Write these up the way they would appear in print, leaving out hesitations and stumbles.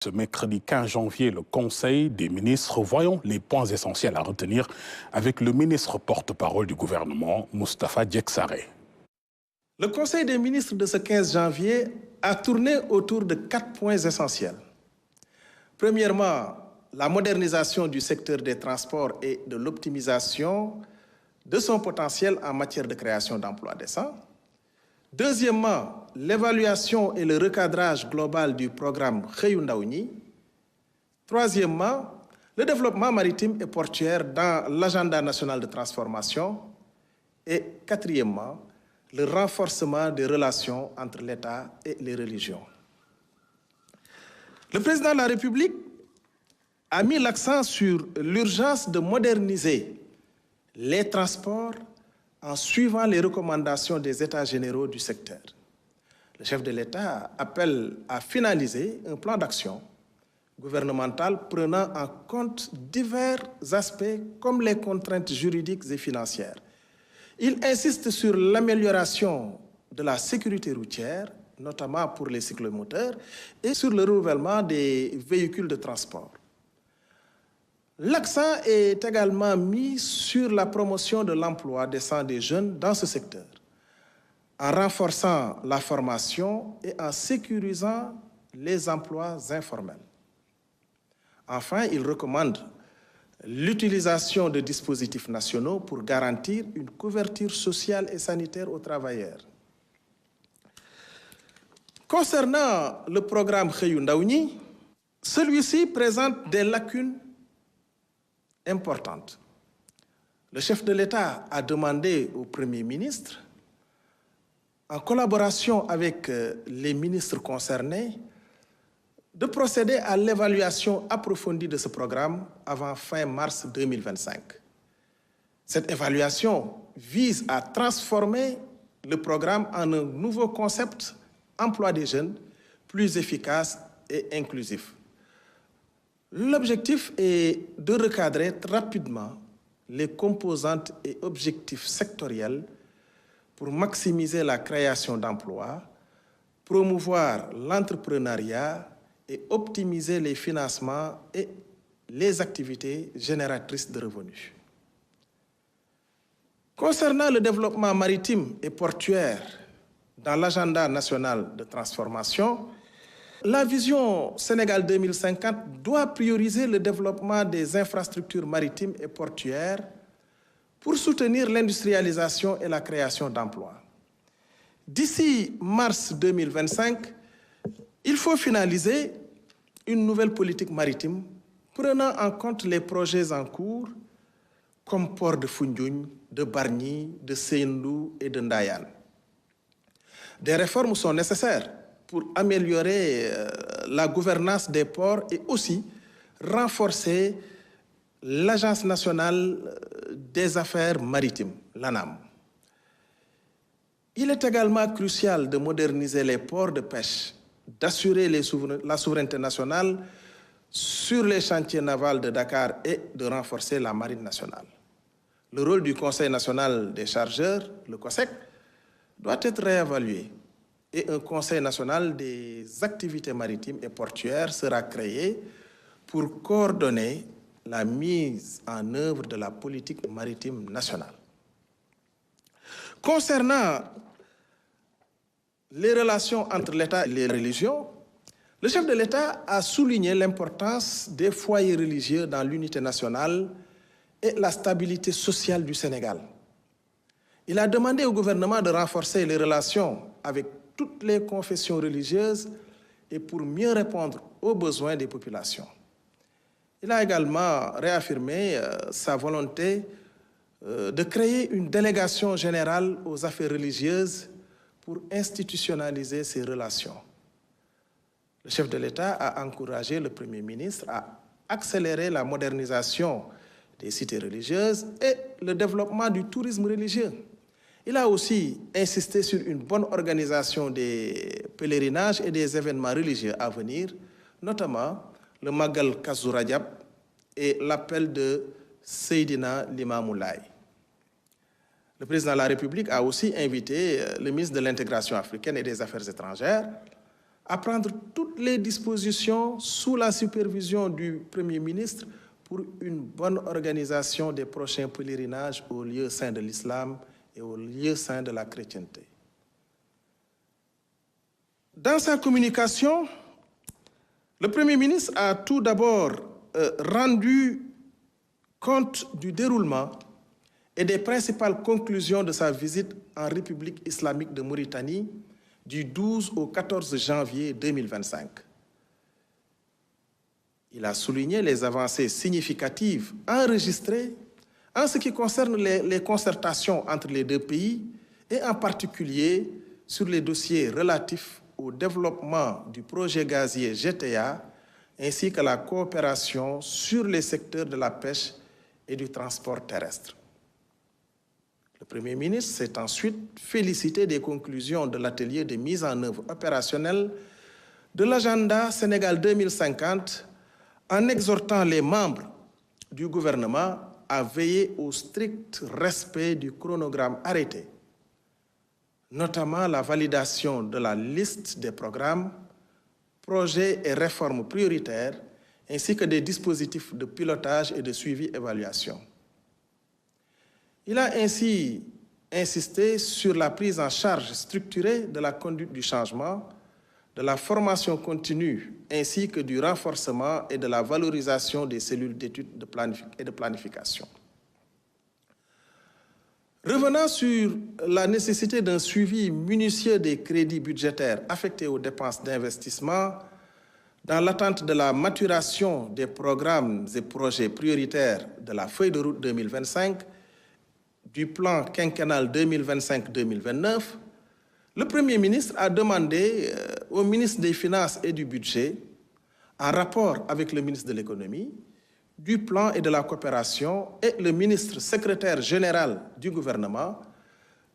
Ce mercredi 15 janvier, le Conseil des ministres, voyons les points essentiels à retenir avec le ministre porte-parole du gouvernement, Moustapha Diacksaré. Le Conseil des ministres de ce 15 janvier a tourné autour de 4 points essentiels. Premièrement, la modernisation du secteur des transports et de l'optimisation de son potentiel en matière de création d'emplois décents. Deuxièmement, l'évaluation et le recadrage global du programme Xëyu Ndaw ñi. Troisièmement, le développement maritime et portuaire dans l'agenda national de transformation. Et quatrièmement, le renforcement des relations entre l'État et les religions. Le président de la République a mis l'accent sur l'urgence de moderniser les transports en suivant les recommandations des États généraux du secteur. Le chef de l'État appelle à finaliser un plan d'action gouvernemental prenant en compte divers aspects comme les contraintes juridiques et financières. Il insiste sur l'amélioration de la sécurité routière, notamment pour les cyclomoteurs, et sur le renouvellement des véhicules de transport. L'accent est également mis sur la promotion de l'emploi décent des jeunes dans ce secteur, en renforçant la formation et en sécurisant les emplois informels. Enfin, il recommande l'utilisation de dispositifs nationaux pour garantir une couverture sociale et sanitaire aux travailleurs. Concernant le programme Xëyu Ndaw ñi, celui-ci présente des lacunes importantes. Le chef de l'État a demandé au Premier ministre, en collaboration avec les ministres concernés, de procéder à l'évaluation approfondie de ce programme avant fin mars 2025. Cette évaluation vise à transformer le programme en un nouveau concept emploi des jeunes plus efficace et inclusif. L'objectif est de recadrer rapidement les composantes et objectifs sectoriels pour maximiser la création d'emplois, promouvoir l'entrepreneuriat et optimiser les financements et les activités génératrices de revenus. Concernant le développement maritime et portuaire dans l'agenda national de transformation, la vision Sénégal 2050 doit prioriser le développement des infrastructures maritimes et portuaires pour soutenir l'industrialisation et la création d'emplois. D'ici mars 2025, il faut finaliser une nouvelle politique maritime prenant en compte les projets en cours comme Port de Foundiougne, de Bargny, de Sendou et de Ndayane. Des réformes sont nécessaires pour améliorer la gouvernance des ports et aussi renforcer l'Agence nationale des affaires maritimes, l'ANAM. Il est également crucial de moderniser les ports de pêche, d'assurer la souveraineté nationale sur les chantiers navals de Dakar et de renforcer la marine nationale. Le rôle du Conseil national des chargeurs, le COSEC, doit être réévalué et un Conseil national des activités maritimes et portuaires sera créé pour coordonner la mise en œuvre de la politique maritime nationale. Concernant les relations entre l'État et les religions, le chef de l'État a souligné l'importance des foyers religieux dans l'unité nationale et la stabilité sociale du Sénégal. Il a demandé au gouvernement de renforcer les relations avec toutes les confessions religieuses et pour mieux répondre aux besoins des populations. Il a également réaffirmé sa volonté de créer une délégation générale aux affaires religieuses pour institutionnaliser ces relations. Le chef de l'État a encouragé le Premier ministre à accélérer la modernisation des cités religieuses et le développement du tourisme religieux. Il a aussi insisté sur une bonne organisation des pèlerinages et des événements religieux à venir, notamment le Magal Kazu Rajab et l'appel de Seydina Limamou Laye. Le président de la République a aussi invité le ministre de l'Intégration africaine et des Affaires étrangères à prendre toutes les dispositions sous la supervision du Premier ministre pour une bonne organisation des prochains pèlerinages aux lieux saints de l'islam et aux lieux saints de la chrétienté. Dans sa communication, le Premier ministre a tout d'abord rendu compte du déroulement et des principales conclusions de sa visite en République islamique de Mauritanie du 12 au 14 janvier 2025. Il a souligné les avancées significatives enregistrées en ce qui concerne les concertations entre les deux pays et en particulier sur les dossiers relatifs au développement du projet gazier GTA ainsi que la coopération sur les secteurs de la pêche et du transport terrestre. Le Premier ministre s'est ensuite félicité des conclusions de l'atelier de mise en œuvre opérationnelle de l'agenda Sénégal 2050 en exhortant les membres du gouvernement à veiller au strict respect du chronogramme arrêté, notamment la validation de la liste des programmes, projets et réformes prioritaires, ainsi que des dispositifs de pilotage et de suivi-évaluation. Il a ainsi insisté sur la prise en charge structurée de la conduite du changement, de la formation continue, ainsi que du renforcement et de la valorisation des cellules d'études et de planification. Revenant sur la nécessité d'un suivi minutieux des crédits budgétaires affectés aux dépenses d'investissement, dans l'attente de la maturation des programmes et projets prioritaires de la feuille de route 2025, du plan quinquennal 2025-2029, le Premier ministre a demandé au ministre des Finances et du Budget, en rapport avec le ministre de l'Économie, du Plan et de la Coopération et le ministre secrétaire général du gouvernement,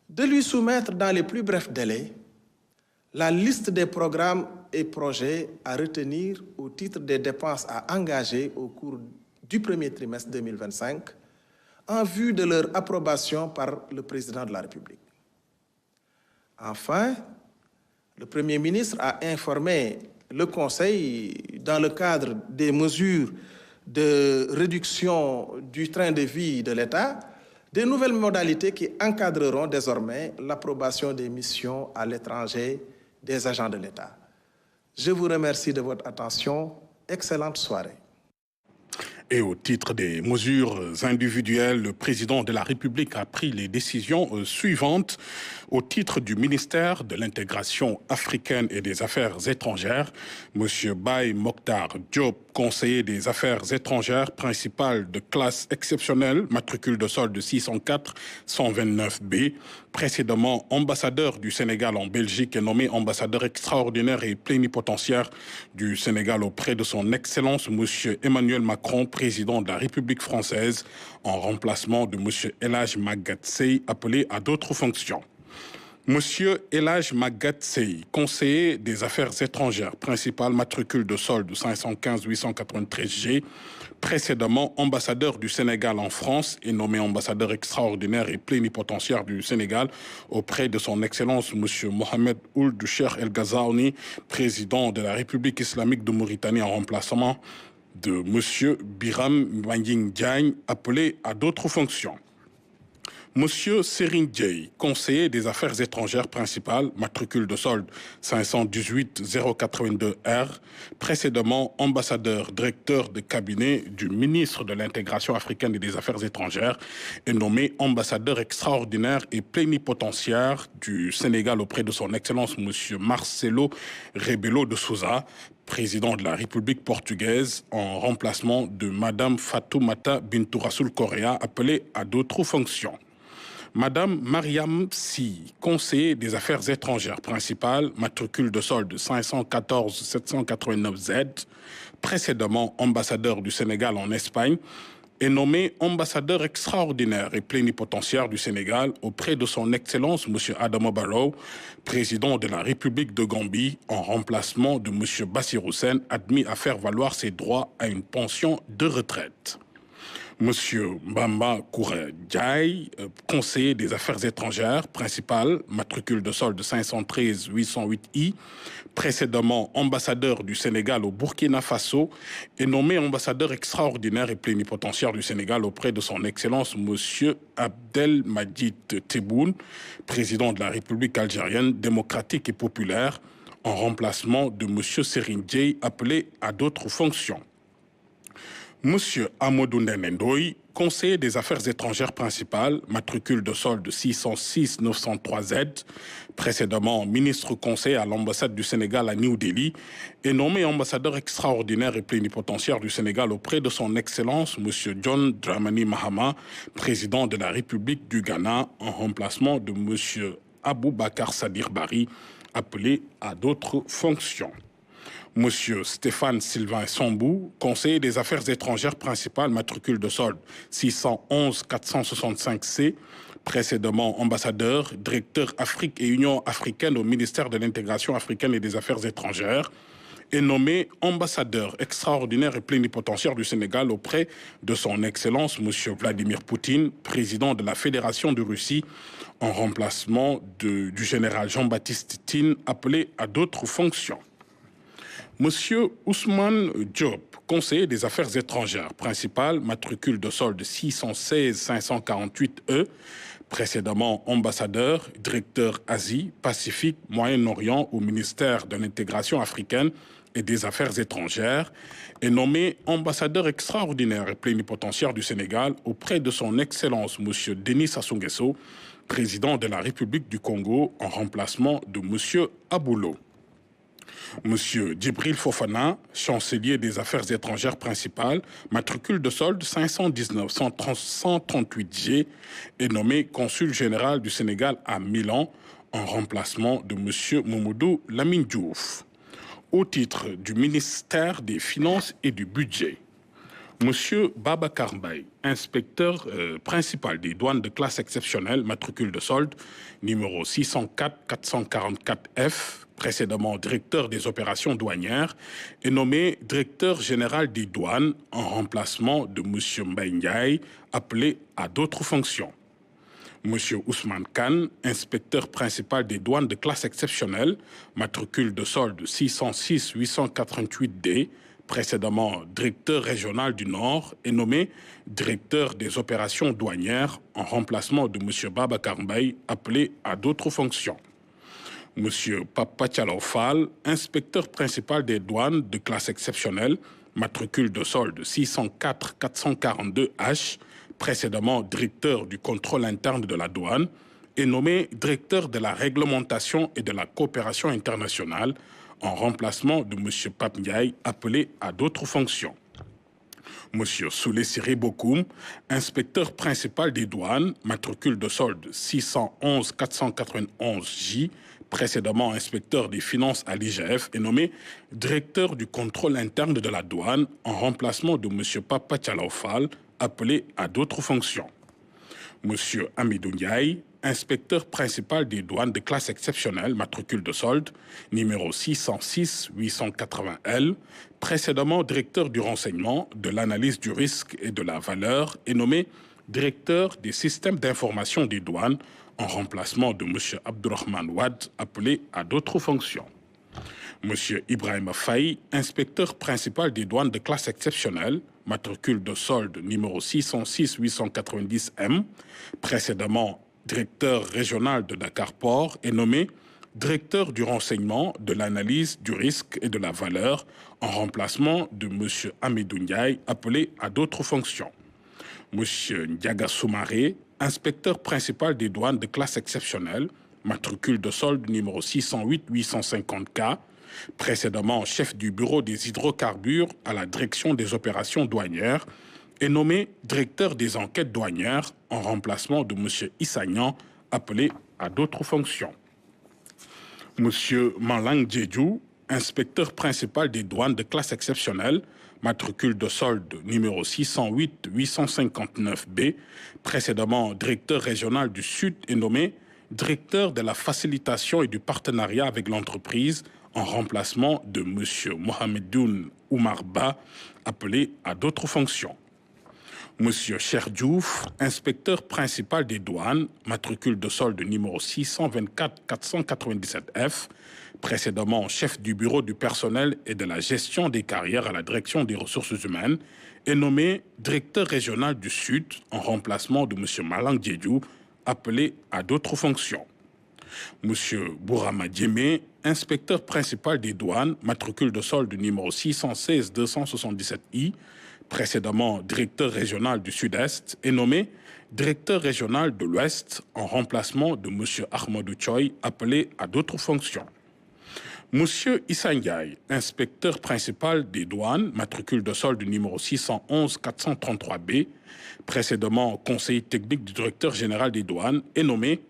de lui soumettre dans les plus brefs délais la liste des programmes et projets à retenir au titre des dépenses à engager au cours du premier trimestre 2025 en vue de leur approbation par le président de la République. Enfin, le Premier ministre a informé le Conseil dans le cadre des mesures de réduction du train de vie de l'État, des nouvelles modalités qui encadreront désormais l'approbation des missions à l'étranger des agents de l'État. Je vous remercie de votre attention. Excellente soirée. Et au titre des mesures individuelles, le président de la République a pris les décisions suivantes. Au titre du ministère de l'Intégration africaine et des Affaires étrangères, M. Baye Mokhtar Diop, conseiller des Affaires étrangères, principal de classe exceptionnelle, matricule de solde 604-129B, précédemment ambassadeur du Sénégal en Belgique et nommé ambassadeur extraordinaire et plénipotentiaire du Sénégal auprès de son Excellence M. Emmanuel Macron, président de la République française, en remplacement de M. El Hadj Magatte Seye, appelé à d'autres fonctions. Monsieur El Hadj Magatte Seye, conseiller des Affaires étrangères, principal matricule de solde 515-893G, précédemment ambassadeur du Sénégal en France et nommé ambassadeur extraordinaire et plénipotentiaire du Sénégal auprès de son Excellence Monsieur Mohamed Ould Cheikh El Ghazouani, président de la République islamique de Mauritanie en remplacement de Monsieur Biram Mbagnick Diagne, appelé à d'autres fonctions. Monsieur Serigne Dieye, conseiller des Affaires étrangères principales, matricule de solde 518-082R, précédemment ambassadeur, directeur de cabinet du ministre de l'Intégration africaine et des Affaires étrangères, et nommé ambassadeur extraordinaire et plénipotentiaire du Sénégal auprès de son Excellence Monsieur Marcelo Rebelo de Sousa, président de la République portugaise, en remplacement de Madame Fatoumata Bintou Rassoul Correa, appelée à d'autres fonctions. Madame Mariam Sy, conseiller des Affaires étrangères principales, matricule de solde 514-789Z, précédemment ambassadeur du Sénégal en Espagne, est nommé ambassadeur extraordinaire et plénipotentiaire du Sénégal auprès de son Excellence M. Adama Barrow, président de la République de Gambie, en remplacement de M. Bassirou Sène, admis à faire valoir ses droits à une pension de retraite. Monsieur Mbamba Koura-Diaye, conseiller des affaires étrangères, principal, matricule de solde 513 808I, précédemment ambassadeur du Sénégal au Burkina Faso, est nommé ambassadeur extraordinaire et plénipotentiaire du Sénégal auprès de son Excellence Monsieur Abdelmadjid Tebboune, président de la République algérienne démocratique et populaire, en remplacement de Monsieur Serigne Dieye, appelé à d'autres fonctions. Monsieur Amadou Nenendoy, conseiller des affaires étrangères principales, matricule de solde 606 903Z, précédemment ministre conseiller à l'ambassade du Sénégal à New Delhi, est nommé ambassadeur extraordinaire et plénipotentiaire du Sénégal auprès de son Excellence Monsieur John Dramani Mahama, président de la République du Ghana, en remplacement de Monsieur Aboubakar Sadir Bari, appelé à d'autres fonctions. Monsieur Stéphane Sylvain Sambou, conseiller des affaires étrangères principales, matricule de solde 611 465C, précédemment ambassadeur, directeur Afrique et Union africaine au ministère de l'intégration africaine et des affaires étrangères, est nommé ambassadeur extraordinaire et plénipotentiaire du Sénégal auprès de son Excellence Monsieur Vladimir Poutine, président de la Fédération de Russie, en remplacement du général Jean-Baptiste Tine, appelé à d'autres fonctions. Monsieur Ousmane Diop, conseiller des affaires étrangères, principal, matricule de solde 616 548E, précédemment ambassadeur, directeur Asie, Pacifique, Moyen-Orient au ministère de l'intégration africaine et des affaires étrangères, est nommé ambassadeur extraordinaire et plénipotentiaire du Sénégal auprès de son Excellence Monsieur Denis Sassou Nguesso, président de la République du Congo, en remplacement de Monsieur Aboulo. Monsieur Djibril Fofana, chancelier des affaires étrangères principales, matricule de solde 519 138G, est nommé consul général du Sénégal à Milan, en remplacement de Monsieur Mamadou Lamine Diouf. Au titre du ministère des Finances et du Budget, Monsieur Babacar Mbaye, inspecteur principal des douanes de classe exceptionnelle, matricule de solde numéro 604 444F, précédemment directeur des opérations douanières, est nommé directeur général des douanes en remplacement de Monsieur Mbaye Ndiaye, appelé à d'autres fonctions. Monsieur Ousmane Kane, inspecteur principal des douanes de classe exceptionnelle, matricule de solde 606 888D, précédemment directeur régional du Nord, est nommé directeur des opérations douanières en remplacement de M. Babacar Mbaye, appelé à d'autres fonctions. M. Papa Fall, inspecteur principal des douanes de classe exceptionnelle, matricule de solde 604 442H, précédemment directeur du contrôle interne de la douane, est nommé directeur de la réglementation et de la coopération internationale, en remplacement de M. Pape Ndiaye, appelé à d'autres fonctions. M. Soulé Siré Bokoum, inspecteur principal des douanes, matricule de solde 611 491J, précédemment inspecteur des finances à l'IGF, est nommé directeur du contrôle interne de la douane, en remplacement de M. Papa Fall, appelé à d'autres fonctions. M. Amidou Ndiaye, inspecteur principal des douanes de classe exceptionnelle, matricule de solde, numéro 606 880L, précédemment directeur du renseignement, de l'analyse du risque et de la valeur, est nommé directeur des systèmes d'information des douanes, en remplacement de M. Abdourahmane Wad, appelé à d'autres fonctions. M. Ibrahim Faye, inspecteur principal des douanes de classe exceptionnelle, matricule de solde numéro 606 890M, précédemment directeur régional de Dakar Port, est nommé directeur du renseignement, de l'analyse du risque et de la valeur, en remplacement de M. Amidou Ndiaye, appelé à d'autres fonctions. M. Ndiaga Soumaré, inspecteur principal des douanes de classe exceptionnelle, matricule de solde numéro 608 850K, précédemment chef du bureau des hydrocarbures à la direction des opérations douanières, est nommé directeur des enquêtes douanières en remplacement de M. Issagnan, appelé à d'autres fonctions. M. Malang Djedjou, inspecteur principal des douanes de classe exceptionnelle, matricule de solde numéro 608 859B, précédemment directeur régional du Sud, est nommé directeur de la facilitation et du partenariat avec l'entreprise en remplacement de M. Mohamedoun Oumarba, appelé à d'autres fonctions. Monsieur Cheikh Diouf, inspecteur principal des douanes, matricule de solde numéro 624 497 F, précédemment chef du bureau du personnel et de la gestion des carrières à la direction des ressources humaines, est nommé directeur régional du Sud en remplacement de monsieur Malang Diédiou, appelé à d'autres fonctions. Monsieur Bourama Diémé, inspecteur principal des douanes, matricule de solde numéro 616 277 I, précédemment directeur régional du Sud-Est, est nommé directeur régional de l'Ouest en remplacement de M. Ahmadou Choy, appelé à d'autres fonctions. M. Issa Ndiaye, inspecteur principal des douanes, matricule de solde numéro 611 433 B, précédemment conseiller technique du directeur général des douanes, est nommé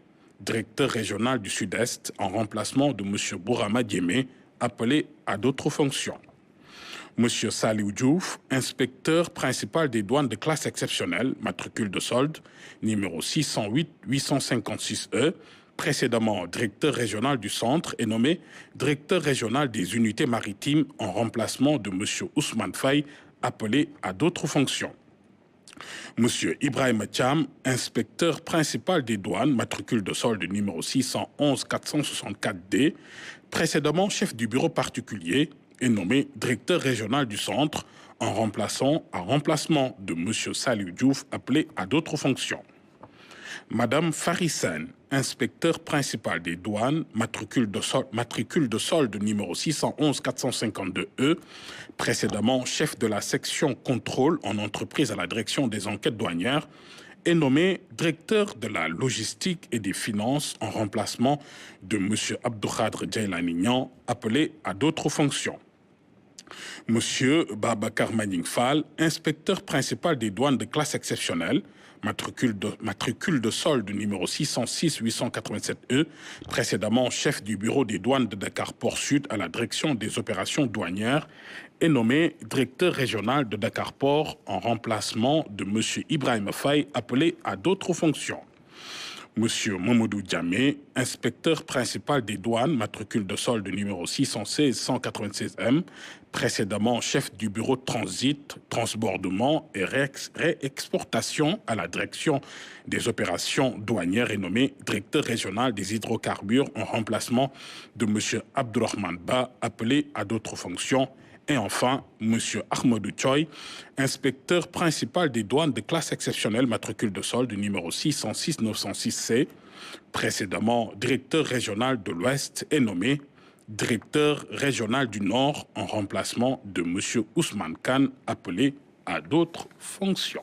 directeur régional du Sud-Est en remplacement de M. Bourama Diémé, appelé à d'autres fonctions. M. Saliou Diouf, inspecteur principal des douanes de classe exceptionnelle, matricule de solde, numéro 608 856 E, précédemment directeur régional du centre, est nommé directeur régional des unités maritimes en remplacement de M. Ousmane Faye, appelé à d'autres fonctions. M. Ibrahim Thiam, inspecteur principal des douanes, matricule de solde numéro 611 464 D, précédemment chef du bureau particulier, est nommé directeur régional du centre en remplacement de M. Saliou Diouf, appelé à d'autres fonctions. Madame Farisen, inspecteur principal des douanes, matricule de solde numéro 611 452 E, précédemment chef de la section contrôle en entreprise à la direction des enquêtes douanières, est nommé directeur de la logistique et des finances en remplacement de M. Abdoukhadre Djaïlanignan, appelé à d'autres fonctions. Monsieur Babacar Manning Fall, inspecteur principal des douanes de classe exceptionnelle, matricule de solde numéro 606 887 E, précédemment chef du bureau des douanes de Dakar Port Sud à la direction des opérations douanières, est nommé directeur régional de Dakar Port en remplacement de M. Ibrahim Faye, appelé à d'autres fonctions. M. Mamadou Diamé, inspecteur principal des douanes, matricule de solde numéro 616 196 M, précédemment chef du bureau de transit, transbordement et réexportation à la direction des opérations douanières, est nommé directeur régional des hydrocarbures en remplacement de M. Abdourahmane Ba, appelé à d'autres fonctions. Et enfin, M. Ahmadou Choy, inspecteur principal des douanes de classe exceptionnelle, matricule de solde numéro 606 906 C, précédemment directeur régional de l'Ouest, est nommé directeur régional du Nord en remplacement de M. Ousmane Khan, appelé à d'autres fonctions.